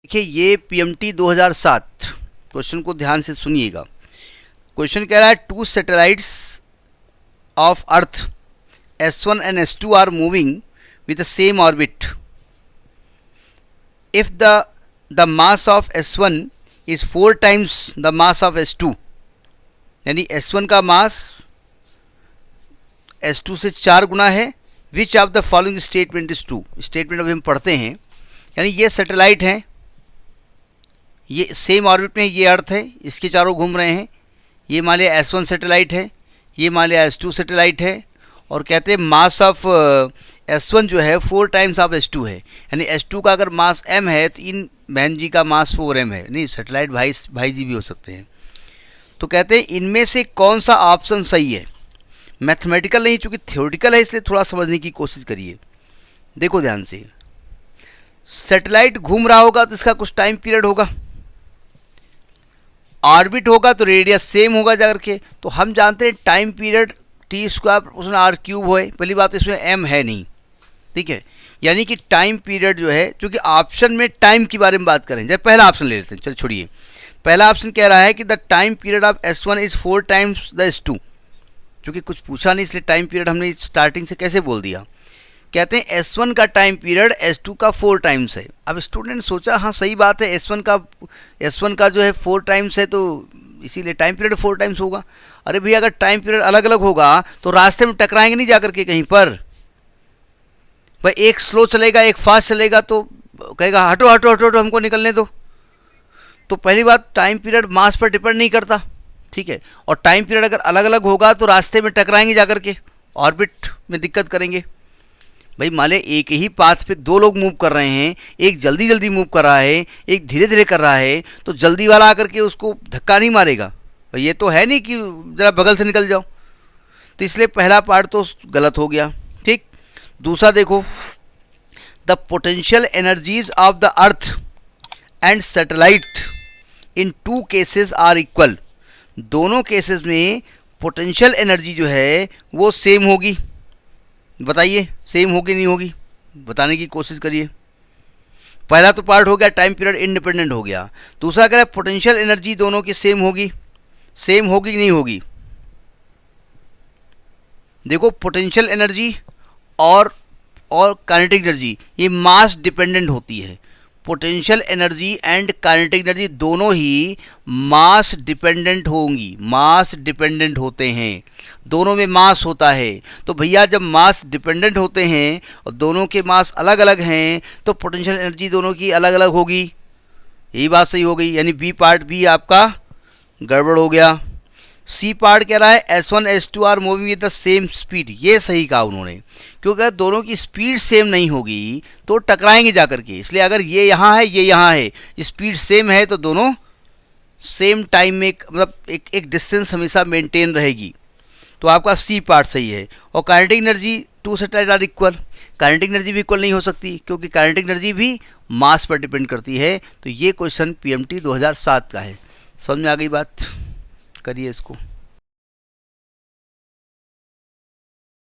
देखिए ये PMT 2007 question को ध्यान से सुनिएगा। क्वेश्चन कह रहा है two satellites of earth S1 and S2 are moving with the same orbit. If the mass of S1 is 4 times the mass of S2, यानी S1 का मास S2 से 4 गुना है। Which of the following statement is true. Statement अभी हम पढ़ते हैं। यानी ये सैटेलाइट हैं, ये सेम ऑर्बिट में, ये अर्थ है, इसके चारों घूम रहे हैं। ये मान लिया S1 सैटेलाइट है, ये मान लिया S2 सैटेलाइट है, और कहते हैं मास ऑफ S1 जो है 4 टाइम्स ऑफ S2 है। यानी S2 का अगर मास m है तो इन बहन जी का मास 4m है। नहीं, सैटेलाइट भाई जी भी हो सकते हैं। तो कहते हैं इनमें से कौन सा ऑप्शन सही है। मैथमेटिकल नहीं, चूँकि थ्योरेटिकल है इसलिए थोड़ा समझने की कोशिश करिए। देखो ध्यान से, सैटेलाइट घूम रहा होगा तो इसका कुछ टाइम पीरियड होगा, ऑर्बिट होगा तो रेडियस सेम होगा जाकर के। तो हम जानते हैं टाइम पीरियड T² उसमें R³ है। पहली बात तो इसमें m है नहीं, ठीक है। यानी कि टाइम पीरियड जो है, चूँकि ऑप्शन में टाइम के बारे में बात करें, जब पहला ऑप्शन ले लेते हैं, चल छोड़िए। पहला ऑप्शन कह रहा है कि the time period of S1 is 4 times the S2। चूँकि कुछ पूछा नहीं इसलिए टाइम पीरियड हमने स्टार्टिंग से कैसे बोल दिया। कहते हैं S1 का टाइम पीरियड S2 का 4 टाइम्स है। अब स्टूडेंट सोचा हाँ सही बात है, S1 का जो है 4 टाइम्स है, तो इसीलिए टाइम पीरियड 4 टाइम्स होगा। अरे भैया अगर टाइम पीरियड अलग अलग होगा तो रास्ते में टकराएंगे नहीं जाकर के कहीं पर। भाई एक स्लो चलेगा एक फास्ट चलेगा तो कहेगा हटो हटो हटो हटो हमको निकलने दो। तो पहली बात टाइम पीरियड मास पर डिपेंड नहीं करता, ठीक है। और टाइम पीरियड अगर अलग अलग होगा तो रास्ते में टकराएंगे जाकर के, ऑर्बिट में दिक्कत करेंगे। भाई मान ले एक ही पाथ पे 2 लोग मूव कर रहे हैं, एक जल्दी जल्दी मूव कर रहा है, एक धीरे धीरे कर रहा है, तो जल्दी वाला आकर के उसको धक्का नहीं मारेगा। ये तो है नहीं कि ज़रा बगल से निकल जाओ। तो इसलिए पहला पार्ट तो गलत हो गया, ठीक। दूसरा देखो, the potential energies of the earth and satellite in 2 cases are equal. दोनों केसेस में पोटेंशियल एनर्जी जो है वो सेम होगी। बताइए सेम होगी नहीं होगी, बताने की कोशिश करिए। पहला तो पार्ट हो गया टाइम पीरियड इंडिपेंडेंट हो गया। दूसरा कह रहा है पोटेंशियल एनर्जी दोनों की सेम होगी। सेम होगी कि नहीं होगी। देखो पोटेंशियल एनर्जी और काइनेटिक एनर्जी ये मास डिपेंडेंट होती है। Potential energy and kinetic energy दोनों ही मास डिपेंडेंट होंगी, मास डिपेंडेंट होते हैं, दोनों में मास होता है। तो भैया जब मास डिपेंडेंट होते हैं और दोनों के मास अलग अलग हैं तो पोटेंशियल एनर्जी दोनों की अलग अलग होगी। यही बात सही हो गई, यानी बी पार्ट भी आपका गड़बड़ हो गया। सी पार्ट कह रहा है S1 S2 are moving with the same speed. ये सही कहा उन्होंने, क्योंकि अगर दोनों की स्पीड सेम नहीं होगी तो टकराएंगे जाकर के। इसलिए अगर ये यहाँ है ये यहाँ है, स्पीड सेम है तो दोनों सेम टाइम में मतलब एक डिस्टेंस हमेशा मेंटेन रहेगी। तो आपका सी पार्ट सही है। और kinetic energy 2 satellite are equal. Kinetic energy भी इक्वल नहीं हो सकती क्योंकि काइनेटिक एनर्जी भी मास पर डिपेंड करती है। तो ये क्वेश्चन पीएमटी 2007 का है। समझ में आ गई बात, करिए इसको।